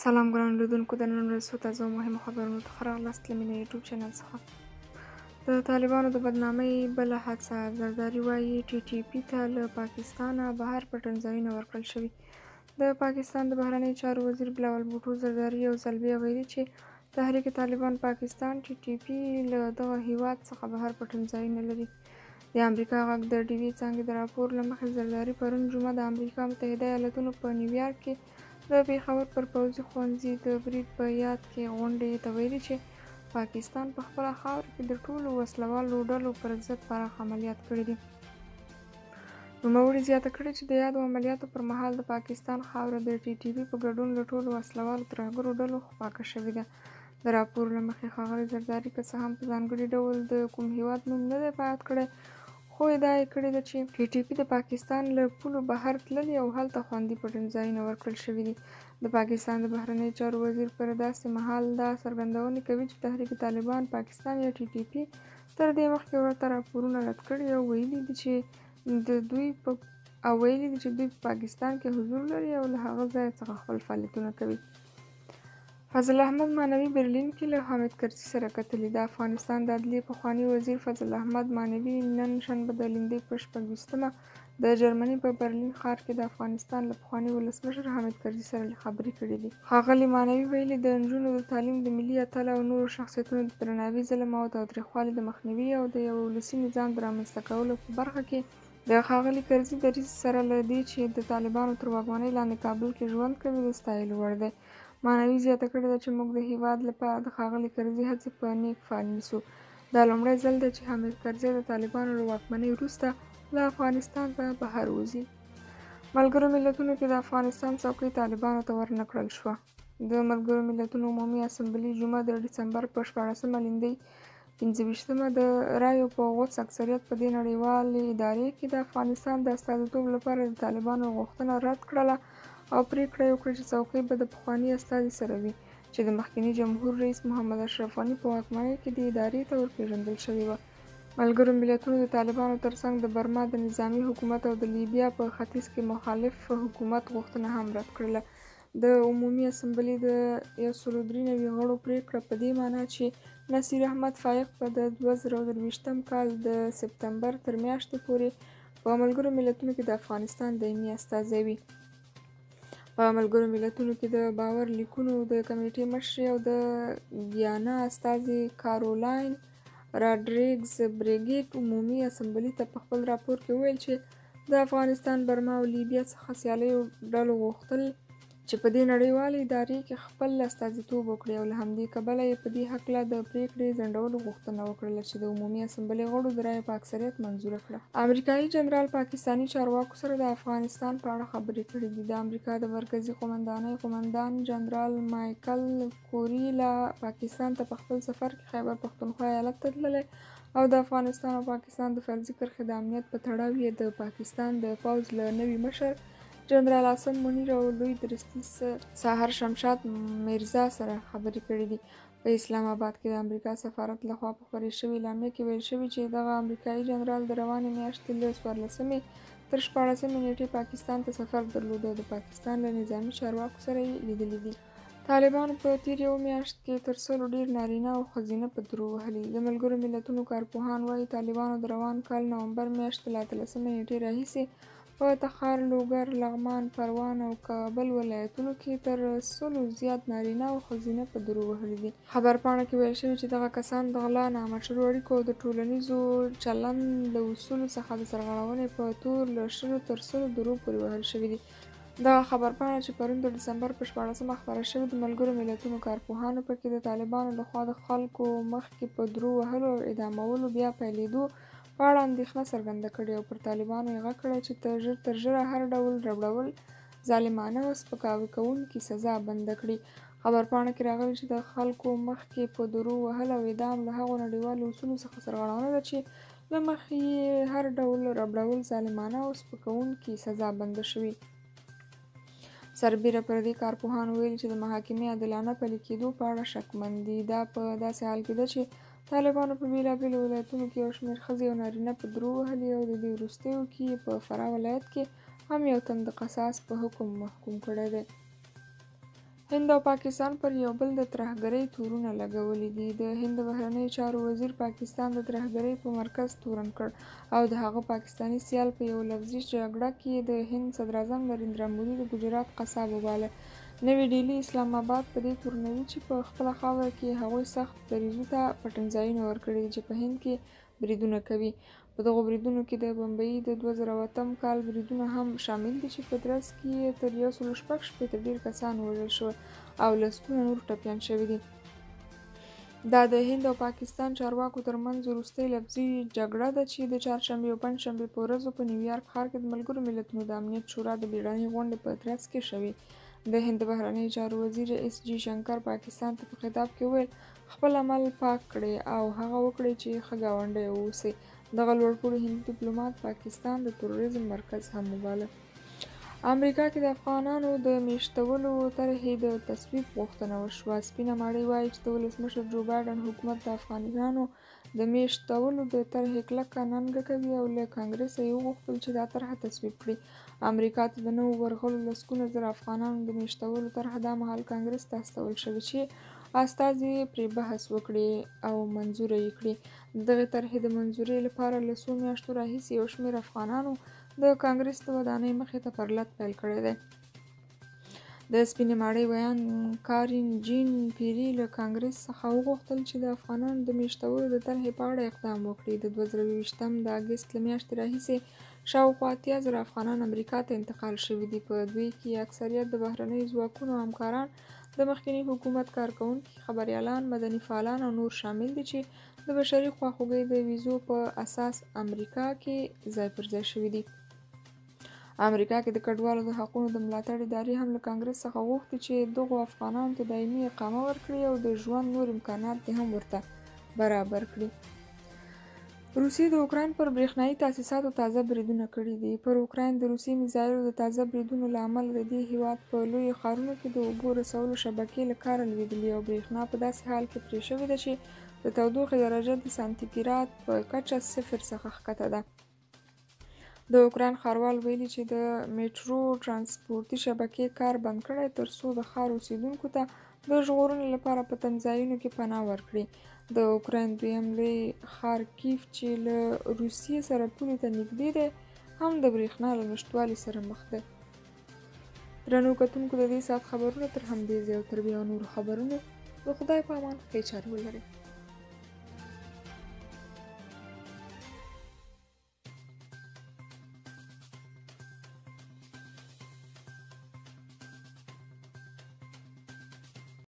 سلام ګران لیدونکو، د نن ورځې څو تازه او مهمو خبرونو ته ښه راغلاست له مینه یوټیوب چینل څخه. د طالبانو د بدنامۍ بله حادثه. زرداري وایي ټي ټي پي ته له پاکستانه بهر پټنځایونه ورکړل شوي. د پاکستان د بهرنیو چارو وزیر بلاول بوټو زرداري یو ځل بیا ویلي چې تحریک طالبان پاکستان ټي ټي پي له دغه هیواد څخه بهر پټنځایونه لري. د امریکا غږ د ډیوي څانګې د راپور له مخې زرداري پرون جمعه د امریکا متحده ایالتونو په نیویارک کې د پېښور پر پوځي ښوونځي د برید په یاد کې غونډې ته ویلي چې پاکستان په خپله خاوره کې د ټولو وسلوالو ډلو پر ضد پراخ عملیات کړي دي. نوموړي زیاته کړې چې د یادو عملیاتو پر مهال د پاکستان خاوره د ټي ټي پي په ګډون له ټولو وسلوالو ترهګرو ډلو پاکه شوې ده. د راپور له مخې ښاغلي زرداري که څه هم په ځانګړي ډول د کوم هیواد نوم نه دی په یاد کړی، خو ادعا یې کړې ده چې ټي ټي پي د پاکستان له پولو بهر تللي او هلته خوندي پټنځایونه ورکړل شوي دي. د پاکستان د بهرنیو چارو وزیر پر داسې مهال دا څرګندونه کوي چې تحریک طالبان پاکستان یا ټي ټي پي تر دې مخکې ورته راپورونه رد کړي او ویلي دي چې دوی په پاکستان کې حضور لري او له هغه ځای څخه خپل فعالیتونه کوي. فضل احمد مانوي برلین کې له حامد کرزي سره کتلي. د افغانستان د عدلیې پخواني وزیر فضل احمد مانوي نن شنبه د لیندۍ په 26مه د جرمني په برلین ښار کې د افغانستان له پخواني ولسمشر حامد کرزي سره خبرې کړې دي. ښاغلي مانوي ویلي د نجونو د تعلیم، د ملي اتل او نورو شخصیتونو د درناوي، ظلم او تاوتریخوالي د مخنیوي او د یو ولسي نظام د رامنځته کولو په برخه کې د ښاغلي کرزي دریځ سره له دې چې د طالبانو تر واکمنۍ لاندې کابل کې ژوند کوي د ستایلو وړ دی. مانوي زیاته کړې ده چې موږ د هیواد لپاره د ښاغلي کرزي هڅې په نیک فال نیسو. دا لومړی ځل دی چې حامد کرزي د طالبانو له واکمنۍ وروسته له افغانستان څخه بهر وځي. ملګرو ملتونو کې د افغانستان څوکۍ طالبانو ته ورنه کړل شوه. د ملګرو ملتونو عمومي اسمبلې جمعه د ډسمبر په 14مه لیندۍ 25مه د رایو په غوڅ اکثریت په دې نړیوالې ادارې کې د افغانستان د استازیتوب لپاره د طالبانو غوښتنه رد کړله او پریکړه یې وکړه چې څوکۍ به د پخواني استازي سره وي چې د مخکني جمهور رئیس محمد اشرف غني په واکمنۍ کې دې ادارې ته ورپېژندل شوې وه. ملګرو ملتونو د طالبانو ترڅنګ د برما د نظامي حکومت او د لیبیا په ختیځ کې مخالف حکومت غوښتنه هم رد کړله. د عمومي اسمبلې د 193 غړو پریکړه په دې معنی چې نصیر احمد فایق به د 2023 کال د سپتمبر تر میاشتې پورې په ملګرو ملتونو کې د افغانستان دایمي استازی وي. په ملګرو ملتونو کې د باور لیکونو د کمیټې مشرې او د ګیانا استازي کارولاین راډریګز بریګیټ عمومي اسمبلې ته په خپل راپور کې وویل چې د افغانستان، برما او لیبیا څخه سیالیو ډلو غوښتل چې په دې نړیوالې ادارې کې خپل استازیتوب وکړي او له همدې کبله یې په دې هکله د پریکړې ځنډولو غوښتنه وکړله چې د عمومي اسمبلې غړو د رایې په اکثریت منظوره کړه. امریکایي جنرال پاکستاني چارواکو سره د افغانستان په اړه خبرې کړې دي. د امریکا د مرکزي قومندانۍ قومندان جنرال مایکل کوریلا پاکستان ته په خپل سفر کې خیبر پښتونخوا ایالت ته تللی او د افغانستان او پاکستان د فرضي کرښې د امنیت په تړاو یې د پاکستان د پوځ له نوي مشر جنرال عاصم منیر او لوی درستیز ساحر شمشاد میرزا سره خبرې کړې دي. په اسلام آباد کې د امریکا سفارت لخوا په خپرې شوې اعلامیه کې ویل شوي چې دغه امریکایي جنرال د روانې میاشتې له 14مې تر 14مې نیټې پاکستان ته سفر درلود او د پاکستان له نظامي چارواکو سره یې لیدلي دي. طالبانو په تیر یو میاشت کې تر 100 ډیر نارینه او ښځینه په درو وهلي. د ملګرو ملتونو کارپوهان وایي طالبانو د روان کال نومبر میاشتې له 13مې نیټې راهیسې په تخار، لوګر، لغمان، پروان او کابل ولایتونو کې تر 100 زیات نارینه او ښځینه په درو وهلي دي. خبرپاڼه کې ویل شوي چې دغه کسان د غلا، نامشروع اړیکو او د ټولنیزو چلند د اصولو څخه د سرغړونې په تور له 100 تر 100 درو پورې وهل شوي دي. دغه خبرپاڼه چې پرون د ډسمبر په 14مه خپره شوې د ملګرو ملتونو کارپوهانو پکې د طالبانو لخوا د خلکو مخکې په درو وهلو او اعدامولو بیا پیلېدو په اړه اندېښنه څرګنده کړې او پر طالبانو یې غږ کړی چې تر ژره هر ډول ربړول، ظالمانه او سپکاوي کوونکې سزا بنده کړي. خبرپاڼه کې راغلي چې د خلکو مخکې په درو وهل او اعدام له هغو نړیوالو اصولو څخه سرغړونه ده چې له مخې یې هر ډول ربړول، ظالمانه او سپکوونکې سزا بنده شوي. سربیره پر دې کارپوهانو ویلي چې د محاکمې عادلانه پلي کېدو په اړه شکمن دي. دا په داسې حال کې ده چې طالبانو په بېلابېلو ولایتونو کې یو شمېر ښځې او نارینه په درو وهلي او د دې وروستیو کې په فراه ولایت کې هم یو تن د قصاص په حکم محکوم کړی دی. هند او پاکستان پر یو بل د ترهګرۍ تورونه لګولي دي. د هند بهرنیو چارو وزیر پاکستان د ترهګرۍ په مرکز تورن کړ او د هغه پاکستاني سیال په یو لفظي جګړه کې د هند صدراعظم نریندرا مودي د ګجرات قصاب وباله. نوې ډیلي اسلام آباد په دې تورنوي چې په خپله خاوره کې هغوی سخت دریځو ته پټنځایونه ورکړي دي چې په هند کې بریدونه کوي. په دغو بریدونو کې د بمبئی د 2008 کال بریدونه هم شامل دي چې په ترڅ کې یې تر 116 ډیر کسان ووژل شول او لسګونه نور ټپیان شوي دي. دا د هند او پاکستان چارواکو ترمنځ وروستۍ لفظي جګړه ده چې د چهارشنبې او پنجشنبې په ورځو په نیویارک ښار کې د ملګرو ملتونو د امنیت شورا د بیړنۍ غونډې په ترڅ کې شوي. د هند بهرنیو چارو وزیر اس جي شنکر پاکستان ته په خطاب کې وویل خپل عمل پاک کړئ او هغه وکړئ چې ښه ګاونډی واوسئ. دغه لوړپوړي هندي ډیپلومات پاکستان د تروریزم مرکز هم وباله. امریکا کې د افغانانو د میشتولو طرحې د تصویب غوښتنه وشوه. سپینه ماڼۍ وایي چې د ولسمشر جو بایډن حکومت د افغانانو د میشتولو د طرحې کلکه ننګه کوي او له کانګرس یې وغوښتل چې دا طرحه تصویب کړي. امریکا ته د نوو ورغلو لسګونه زره افغانانو د میشتولو طرحه دا مهال کانګرس ته استول شوې چې استازي پرې بحث وکړي او منظوره یې کړي. د دغې طرحې د منظورۍ لپاره له څو میاشتو راهیسې یو شمېر افغانانو د کانګرس د ودانۍ مخې ته پر لت پیل کړی دی. د سپینې ماڼۍ ویان کارین جین پیري له کانګرس څخه وغوښتل چې د افغانانو د میشتولو د طرحې په اړه اقدام وکړي. د 2020 د اګست له میاشتې راهیسې شاوخوا 80,000 افغانان امریکا ته انتقال شوي دي. په دوی کې اکثریت د بهرنیو ځواکونو همکاران، د مخکني حکومت کارکوونکي، خبریالان، مدني فعالان او نور شامل دي چې د بشري خواخوږۍ د ویزو په اساس امریکا کې ځای پر ځای شوي دي. امریکا کې د کډوالو د حقونو د ملاتړ ادارې هم له کانګرس څخه غوښتي چې دغو افغانانو ته دایمي اقامه ورکړي او د ژوند نور امکانات دې هم ورته برابر کړي. روسیې د اوکراین پر برېښنایي تاسیساتو تازه بریدونه کړي دي. پر اوکراین د روسي میزایلو د تازه بریدونو له امله د دې هیواد په لویو ښارونو کې د اوبو رسولو شبکې له کاره لوېدلي او برېښنا په داسې حال کې پرې شوې ده چې د تودوخې درجه د سانتي ګراد په کچه 0 څخه ښکته ده. د اوکراین ښاروال ویلي چې د میټرو ترانسپورتي شبکې کار بند کړی تر څو د ښار اوسیدونکو ته د ژغورنې لپاره په تمځایونو کې پناه ورکړي. د اوکراین دویم لوی ښار کیف چې له روسیې سره پولې ته نږدې دی هم د برېښنا له نشتوالي سره مخ دی. درنو کتونکو، د دې ساعت خبرونه تر همدې ځایه او تر بیا نورو خبرونو د خدای په امان ښې چارې ولرئ.